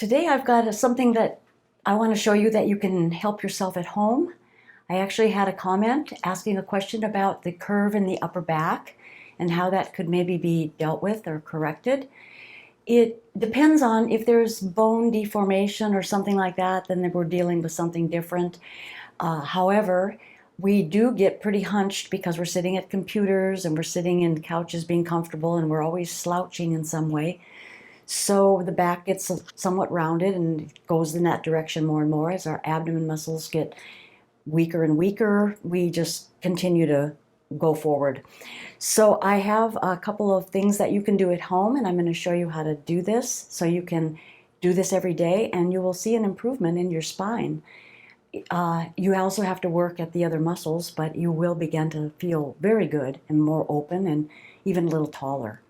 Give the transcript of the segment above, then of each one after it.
Today I've got something that I want to show you that you can help yourself at home. I actually had a comment asking a question about the curve in the upper back and how that could maybe be dealt with or corrected. It depends on if there's bone deformation or something like that, then we're dealing with something different. However, we do get pretty hunched because we're sitting at computers and we're sitting in couches being comfortable and we're always slouching in some way. So the back gets somewhat rounded and goes in that direction more and more. As our abdomen muscles get weaker and weaker, we just continue to go forward. So I have a couple of things that you can do at home, and I'm going to show you how to do this so you can do this every day and you will see an improvement in your spine. You also have to work at the other muscles, but you will begin to feel very good and more open and even a little taller.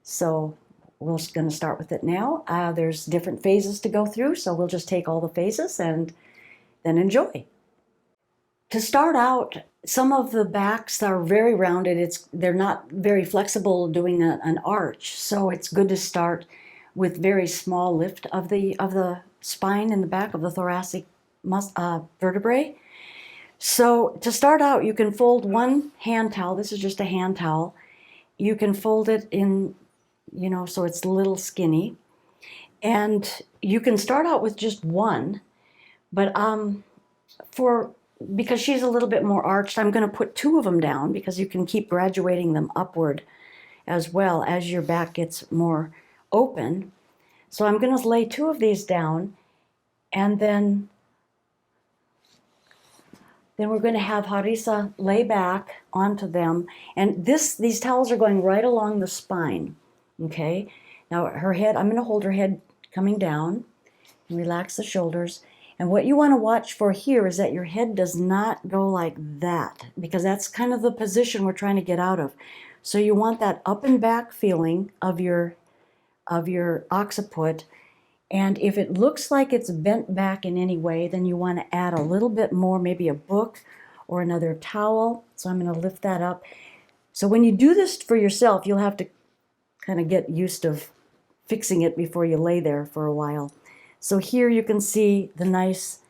So we're going to start with it now. There's different phases to go through, so we'll just take all the phases and then enjoy. To start out, some of the backs are very rounded. They're not very flexible doing an arch, so it's good to start with very small lift of the spine in the back of the thoracic vertebrae. So to start out, you can fold one hand towel. This is just a hand towel. You can fold it in, so it's a little skinny. And you can start out with just one, but because she's a little bit more arched, I'm going to put two of them down because you can keep graduating them upward as well as your back gets more open. So I'm going to lay two of these down, and then we're going to have Xarissa lay back onto them. And these towels are going right along the spine. Okay? Now her head, I'm going to hold her head coming down and relax the shoulders. And what you want to watch for here is that your head does not go like that, because that's kind of the position we're trying to get out of. So you want that up and back feeling of your occiput. And if it looks like it's bent back in any way, then you want to add a little bit more, maybe a book or another towel. So I'm going to lift that up. So when you do this for yourself, you'll have to kind of get used to fixing it before you lay there for a while. So here you can see the nice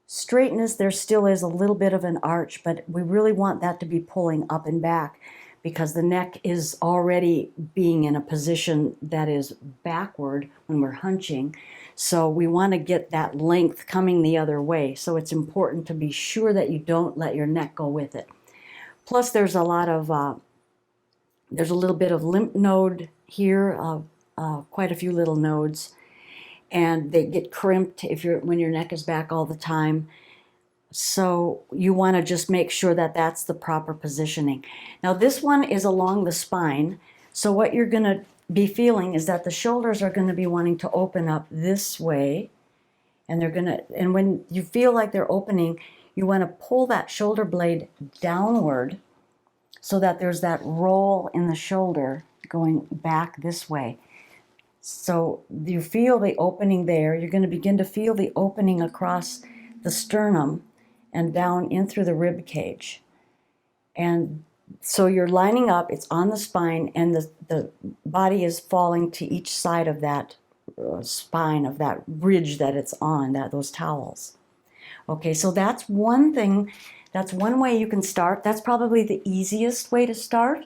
straightness. There still is a little bit of an arch, but we really want that to be pulling up and back because the neck is already being in a position that is backward when we're hunching. So we want to get that length coming the other way. So it's important to be sure that you don't let your neck go with it. Plus there's a lot of, there's a little bit of lymph node here, quite a few little nodes. And they get crimped when your neck is back all the time. So you want to just make sure that that's the proper positioning. Now this one is along the spine. So what you're going to be feeling is that the shoulders are going to be wanting to open up this way. And and when you feel like they're opening, you want to pull that shoulder blade downward so that there's that roll in the shoulder going back this way. So you feel the opening there. You're going to begin to feel the opening across the sternum and down in through the rib cage. And so you're lining up, it's on the spine, and the body is falling to each side of that spine, of that ridge that it's on, those towels. Okay, so that's one thing, that's one way you can start. That's probably the easiest way to start.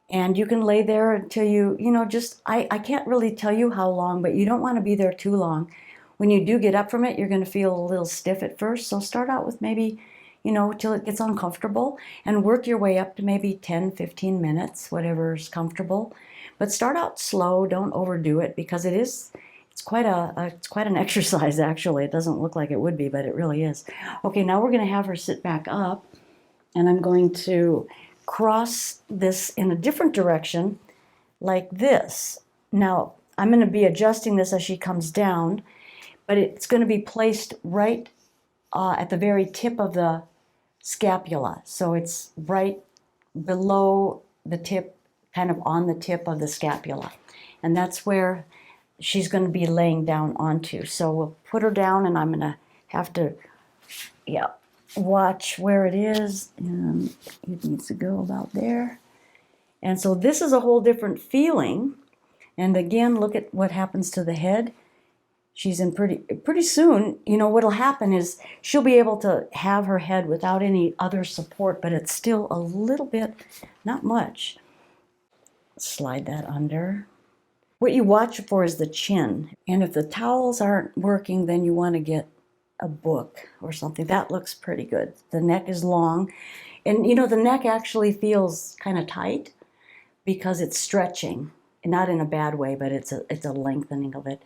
And you can lay there until I can't really tell you how long, but you don't want to be there too long. When you do get up from it, you're going to feel a little stiff at first. So start out with maybe, till it gets uncomfortable, and work your way up to maybe 10, 15 minutes, whatever's comfortable. But start out slow, don't overdo it, because it's quite an exercise, actually. It doesn't look like it would be, but it really is. Okay, now we're going to have her sit back up, and I'm going to cross this in a different direction like this. Now I'm going to be adjusting this as she comes down, but it's going to be placed right at the very tip of the scapula. So it's right below the tip, kind of on the tip of the scapula. And that's where she's going to be laying down onto. So we'll put her down, and I'm going to have to, watch where it is, and it needs to go about there. And so this is a whole different feeling. And again, look at what happens to the head. she's in pretty soon, you know, what'll happen is she'll be able to have her head without any other support, but it's still a little bit, not much. Slide that under. What you watch for is the chin. And if the towels aren't working, then you want to get a book or something. That looks pretty good. The neck is long. And you know, the neck actually feels kind of tight because it's stretching. Not in a bad way, but it's a lengthening of it.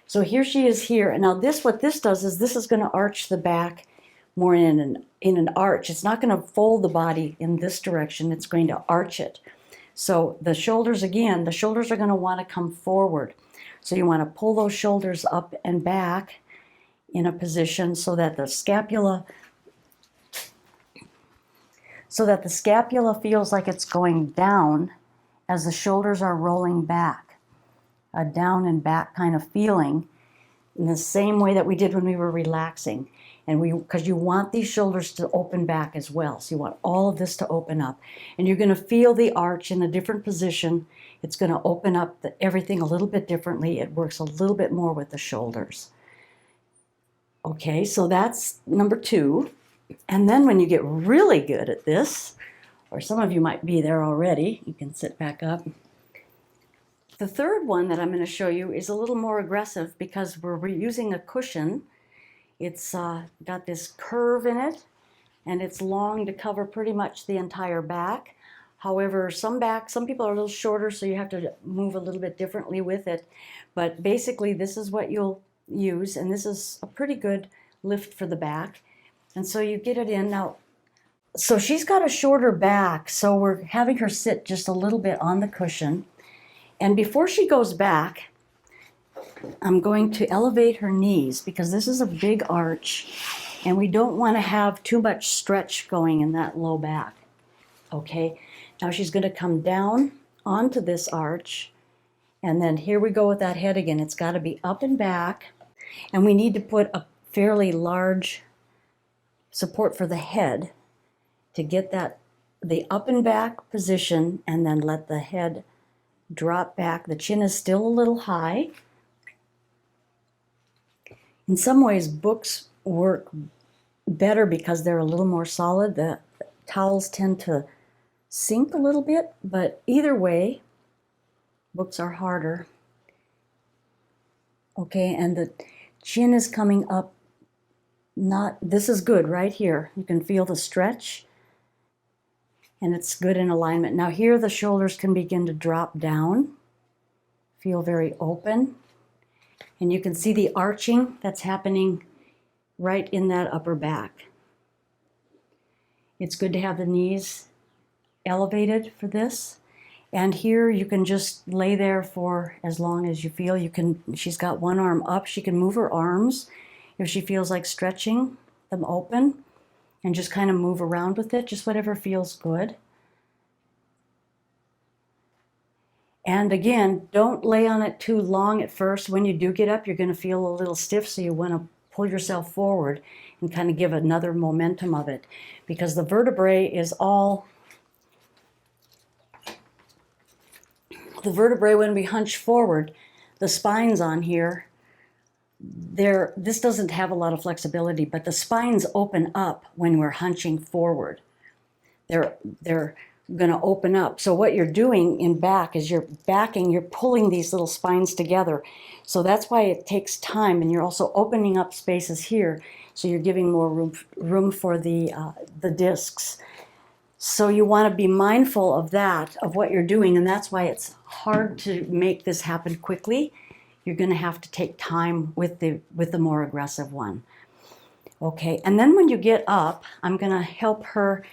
So here she is here. And now this, what this does is this is going to arch the back more in an arch. It's not going to fold the body in this direction. It's going to arch it. So the shoulders, again, the shoulders are going to want to come forward. So you want to pull those shoulders up and back in a position so that the scapula feels like it's going down as the shoulders are rolling back. A down and back kind of feeling in the same way that we did when we were relaxing. And because you want these shoulders to open back as well. So you want all of this to open up. And you're going to feel the arch in a different position. It's going to open up everything a little bit differently. It works a little bit more with the shoulders. Okay, so that's number 2. And then when you get really good at this, or some of you might be there already, you can sit back up. The third one that I'm going to show you is a little more aggressive because we're using a cushion. It's got this curve in it, and it's long to cover pretty much the entire back. However, some people are a little shorter, so you have to move a little bit differently with it. But basically, this is what you'll use, and this is a pretty good lift for the back. And so you get it in. Now, so she's got a shorter back, so we're having her sit just a little bit on the cushion. And before she goes back, I'm going to elevate her knees because this is a big arch and we don't want to have too much stretch going in that low back. Okay, now she's going to come down onto this arch, and then here we go with that head again. It's got to be up and back, and we need to put a fairly large support for the head to get the up and back position, and then let the head drop back. The chin is still a little high. In some ways, books work better because they're a little more solid. The towels tend to sink a little bit, but either way, books are harder. Okay, and the chin is coming up. This is good right here. You can feel the stretch, and it's good in alignment. Now here the shoulders can begin to drop down, feel very open. And you can see the arching that's happening right in that upper back. It's good to have the knees elevated for this. And here you can just lay there for as long as you feel. She's got one arm up. She can move her arms if she feels like stretching them open and just kind of move around with it, just whatever feels good. And again, don't lay on it too long at first. When you do get up, you're going to feel a little stiff, so you want to pull yourself forward and kind of give another momentum of it. Because the vertebrae is all... The vertebrae, when we hunch forward, the spines on here, this doesn't have a lot of flexibility, but the spines open up when we're hunching forward. They're going to open up. So what you're doing in back is you're pulling these little spines together. So that's why it takes time, and you're also opening up spaces here, so you're giving more room for the discs. So you want to be mindful of that, of what you're doing, and that's why it's hard to make this happen quickly. You're going to have to take time with the more aggressive one. Okay, and then when you get up, I'm going to help her.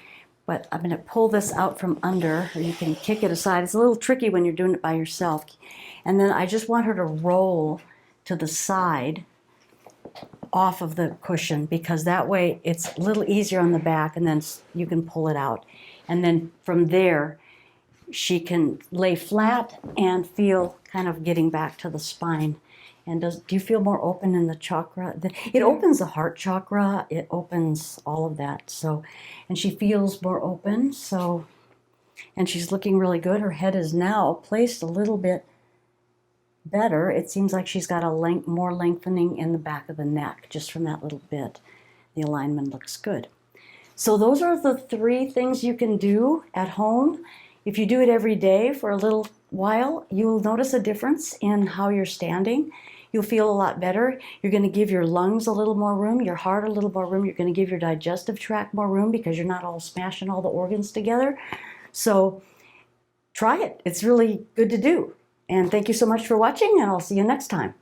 But I'm going to pull this out from under, or you can kick it aside. It's a little tricky when you're doing it by yourself. And then I just want her to roll to the side off of the cushion, because that way it's a little easier on the back, and then you can pull it out. And then from there, she can lay flat and feel kind of getting back to the spine. And do you feel more open in the chakra? It opens the heart chakra. It opens all of that. So, and she feels more open. And she's looking really good. Her head is now placed a little bit better. It seems like she's got more lengthening in the back of the neck just from that little bit. The alignment looks good. So those are the 3 things you can do at home. If you do it every day for a little while, you'll notice a difference in how you're standing. You'll feel a lot better. You're going to give your lungs a little more room, your heart a little more room. You're going to give your digestive tract more room because you're not all smashing all the organs together. So try it. It's really good to do. And thank you so much for watching, and I'll see you next time.